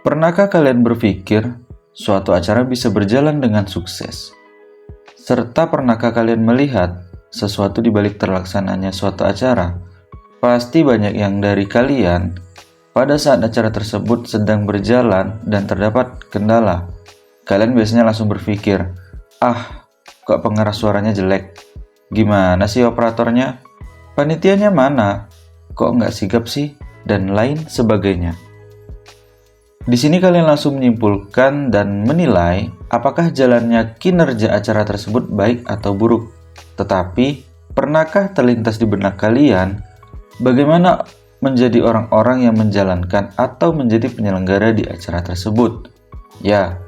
Pernahkah kalian berpikir suatu acara bisa berjalan dengan sukses? Serta pernahkah kalian melihat sesuatu di balik terlaksananya suatu acara? Pasti banyak yang dari kalian pada saat acara tersebut sedang berjalan dan terdapat kendala. Kalian biasanya langsung berpikir, kok pengeras suaranya jelek? Gimana sih operatornya? Panitianya mana? Kok nggak sigap sih? Dan lain sebagainya. Di sini kalian langsung menyimpulkan dan menilai apakah jalannya kinerja acara tersebut baik atau buruk. Tetapi, pernahkah terlintas di benak kalian bagaimana menjadi orang-orang yang menjalankan atau menjadi penyelenggara di acara tersebut? Ya,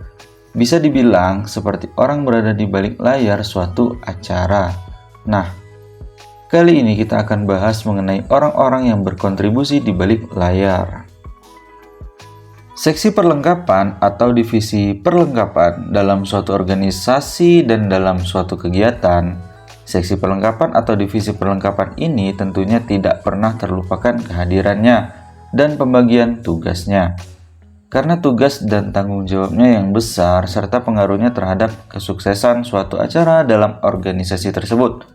bisa dibilang seperti orang berada di balik layar suatu acara. Nah, kali ini kita akan bahas mengenai orang-orang yang berkontribusi di balik layar. Seksi perlengkapan atau divisi perlengkapan dalam suatu organisasi dan dalam suatu kegiatan. Seksi perlengkapan atau divisi perlengkapan ini tentunya tidak pernah terlupakan kehadirannya dan pembagian tugasnya. Karena tugas dan tanggung jawabnya yang besar serta pengaruhnya terhadap kesuksesan suatu acara dalam organisasi tersebut.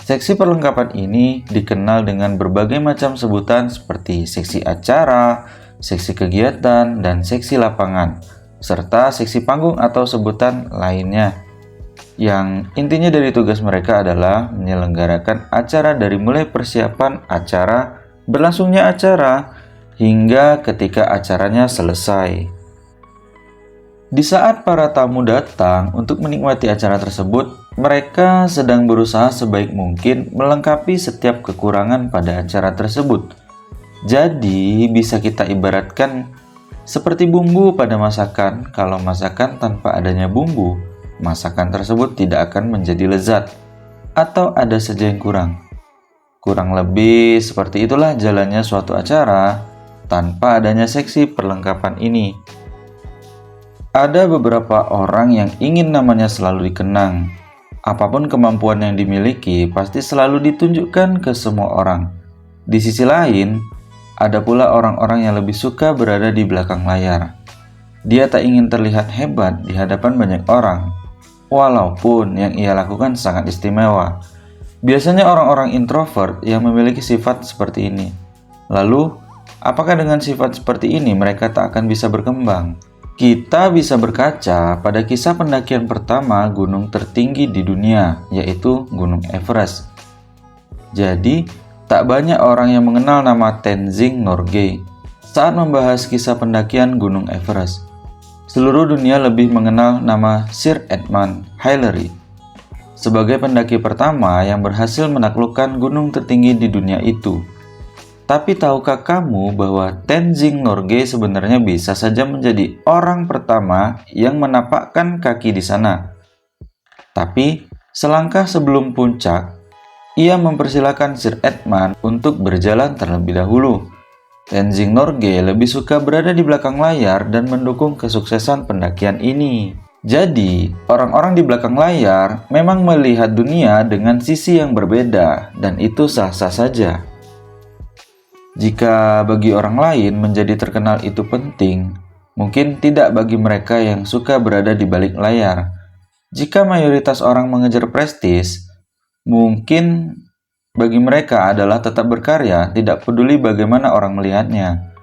Seksi perlengkapan ini dikenal dengan berbagai macam sebutan seperti seksi acara, seksi kegiatan, dan seksi lapangan, serta seksi panggung atau sebutan lainnya. Yang intinya dari tugas mereka adalah menyelenggarakan acara dari mulai persiapan acara, berlangsungnya acara, hingga ketika acaranya selesai. Di saat para tamu datang untuk menikmati acara tersebut, mereka sedang berusaha sebaik mungkin melengkapi setiap kekurangan pada acara tersebut. Jadi, bisa kita ibaratkan seperti bumbu pada masakan. Kalau masakan tanpa adanya bumbu, masakan tersebut tidak akan menjadi lezat atau ada saja yang kurang. Kurang lebih seperti itulah jalannya suatu acara tanpa adanya seksi perlengkapan ini. Ada beberapa orang yang ingin namanya selalu dikenang. Apapun kemampuan yang dimiliki pasti selalu ditunjukkan ke semua orang. Di sisi lain, ada pula orang-orang yang lebih suka berada di belakang layar. Dia tak ingin terlihat hebat di hadapan banyak orang, walaupun yang ia lakukan sangat istimewa. Biasanya orang-orang introvert yang memiliki sifat seperti ini. Lalu, apakah dengan sifat seperti ini mereka tak akan bisa berkembang? Kita bisa berkaca pada kisah pendakian pertama gunung tertinggi di dunia, yaitu Gunung Everest. Jadi, tak banyak orang yang mengenal nama Tenzing Norgay saat membahas kisah pendakian Gunung Everest. Seluruh dunia lebih mengenal nama Sir Edmund Hillary sebagai pendaki pertama yang berhasil menaklukkan gunung tertinggi di dunia itu. Tapi tahukah kamu bahwa Tenzing Norgay sebenarnya bisa saja menjadi orang pertama yang menapakkan kaki di sana? Tapi selangkah sebelum puncak, ia mempersilahkan Sir Edmund untuk berjalan terlebih dahulu. Tenzing Norgay lebih suka berada di belakang layar dan mendukung kesuksesan pendakian ini. Jadi, orang-orang di belakang layar memang melihat dunia dengan sisi yang berbeda, dan itu sah-sah saja. Jika bagi orang lain menjadi terkenal itu penting, mungkin tidak bagi mereka yang suka berada di balik layar. Jika mayoritas orang mengejar prestis, mungkin bagi mereka adalah tetap berkarya, tidak peduli bagaimana orang melihatnya.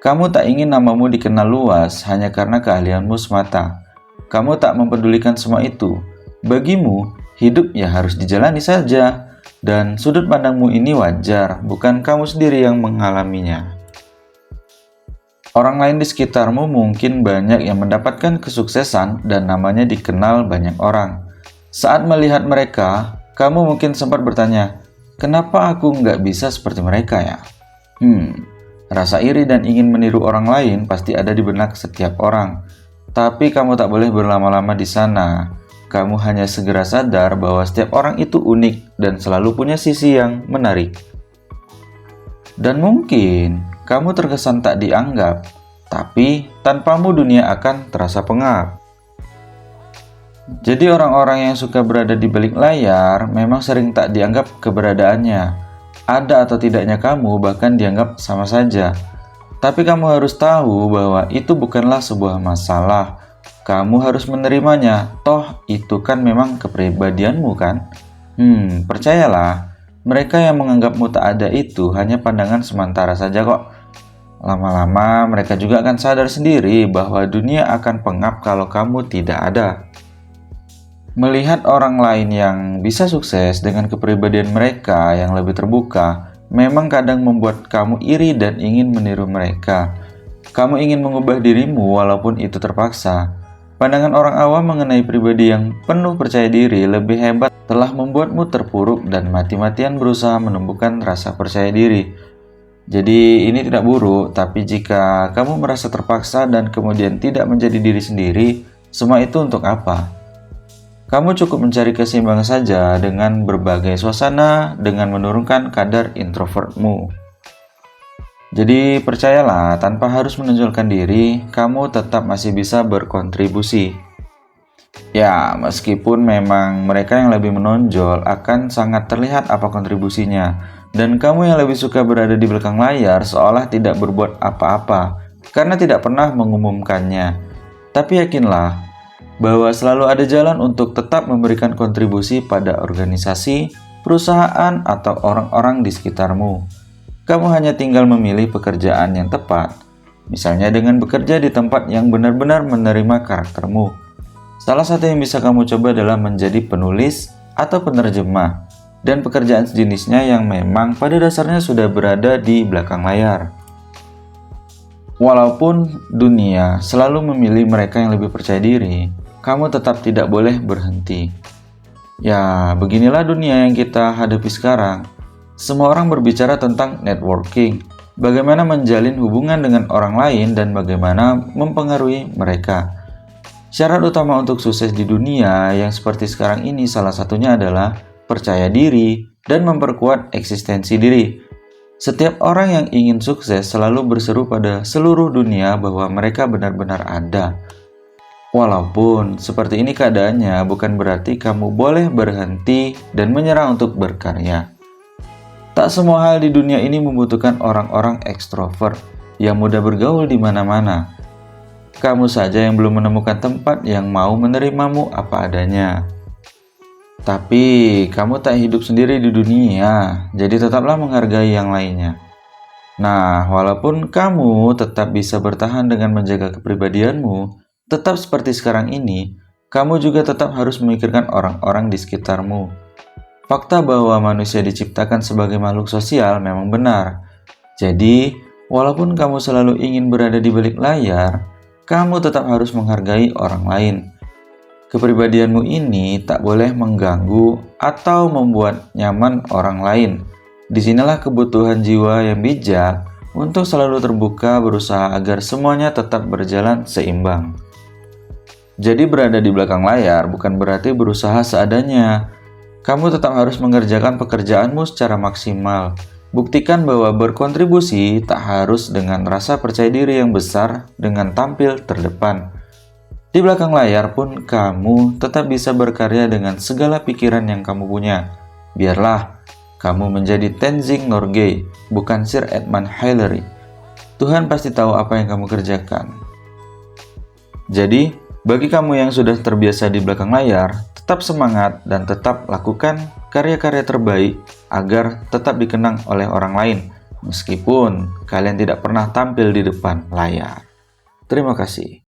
Kamu tak ingin namamu dikenal luas hanya karena keahlianmu semata. Kamu tak mempedulikan semua itu. Bagimu, hidup ya harus dijalani saja. Dan sudut pandangmu ini wajar, bukan kamu sendiri yang mengalaminya. Orang lain di sekitarmu mungkin banyak yang mendapatkan kesuksesan dan namanya dikenal banyak orang. Saat melihat mereka, kamu mungkin sempat bertanya, kenapa aku nggak bisa seperti mereka ya? Rasa iri dan ingin meniru orang lain pasti ada di benak setiap orang. Tapi kamu tak boleh berlama-lama di sana. Kamu hanya segera sadar bahwa setiap orang itu unik dan selalu punya sisi yang menarik. Dan mungkin kamu terkesan tak dianggap, tapi tanpamu dunia akan terasa pengap. Jadi orang-orang yang suka berada di balik layar memang sering tak dianggap keberadaannya. Ada atau tidaknya kamu bahkan dianggap sama saja. Tapi kamu harus tahu bahwa itu bukanlah sebuah masalah. Kamu harus menerimanya, toh itu kan memang kepribadianmu kan? Percayalah, mereka yang menganggapmu tak ada itu hanya pandangan sementara saja kok. Lama-lama mereka juga akan sadar sendiri bahwa dunia akan pengap kalau kamu tidak ada. Melihat orang lain yang bisa sukses dengan kepribadian mereka yang lebih terbuka, memang kadang membuat kamu iri dan ingin meniru mereka. Kamu ingin mengubah dirimu walaupun itu terpaksa. Pandangan orang awam mengenai pribadi yang penuh percaya diri lebih hebat telah membuatmu terpuruk dan mati-matian berusaha menumbuhkan rasa percaya diri. Jadi ini tidak buruk, tapi jika kamu merasa terpaksa dan kemudian tidak menjadi diri sendiri, semua itu untuk apa? Kamu cukup mencari keseimbangan saja dengan berbagai suasana dengan menurunkan kadar introvertmu. Jadi percayalah, tanpa harus menonjolkan diri, kamu tetap masih bisa berkontribusi. Ya, meskipun memang mereka yang lebih menonjol akan sangat terlihat apa kontribusinya, dan kamu yang lebih suka berada di belakang layar seolah tidak berbuat apa-apa, karena tidak pernah mengumumkannya. Tapi yakinlah, bahwa selalu ada jalan untuk tetap memberikan kontribusi pada organisasi, perusahaan, atau orang-orang di sekitarmu. Kamu hanya tinggal memilih pekerjaan yang tepat, misalnya dengan bekerja di tempat yang benar-benar menerima karaktermu. Salah satu yang bisa kamu coba adalah menjadi penulis atau penerjemah, dan pekerjaan sejenisnya yang memang pada dasarnya sudah berada di belakang layar. Walaupun dunia selalu memilih mereka yang lebih percaya diri, kamu tetap tidak boleh berhenti. Ya, beginilah dunia yang kita hadapi sekarang. Semua orang berbicara tentang networking, bagaimana menjalin hubungan dengan orang lain dan bagaimana mempengaruhi mereka. Syarat utama untuk sukses di dunia yang seperti sekarang ini salah satunya adalah percaya diri dan memperkuat eksistensi diri. Setiap orang yang ingin sukses selalu berseru pada seluruh dunia bahwa mereka benar-benar ada. Walaupun seperti ini keadaannya, bukan berarti kamu boleh berhenti dan menyerah untuk berkarya. Tak semua hal di dunia ini membutuhkan orang-orang ekstrovert yang mudah bergaul di mana-mana. Kamu saja yang belum menemukan tempat yang mau menerimamu apa adanya. Tapi kamu tak hidup sendiri di dunia, jadi tetaplah menghargai yang lainnya. Nah, walaupun kamu tetap bisa bertahan dengan menjaga kepribadianmu, tetap seperti sekarang ini, kamu juga tetap harus memikirkan orang-orang di sekitarmu. Fakta bahwa manusia diciptakan sebagai makhluk sosial memang benar. Jadi, walaupun kamu selalu ingin berada di balik layar, kamu tetap harus menghargai orang lain. Kepribadianmu ini tak boleh mengganggu atau membuat nyaman orang lain. Disinilah kebutuhan jiwa yang bijak untuk selalu terbuka berusaha agar semuanya tetap berjalan seimbang. Jadi berada di belakang layar bukan berarti berusaha seadanya. Kamu tetap harus mengerjakan pekerjaanmu secara maksimal. Buktikan bahwa berkontribusi tak harus dengan rasa percaya diri yang besar dengan tampil terdepan. Di belakang layar pun kamu tetap bisa berkarya dengan segala pikiran yang kamu punya. Biarlah kamu menjadi Tenzing Norgay, bukan Sir Edmund Hillary. Tuhan pasti tahu apa yang kamu kerjakan. Jadi, bagi kamu yang sudah terbiasa di belakang layar, tetap semangat dan tetap lakukan karya-karya terbaik agar tetap dikenang oleh orang lain, meskipun kalian tidak pernah tampil di depan layar. Terima kasih.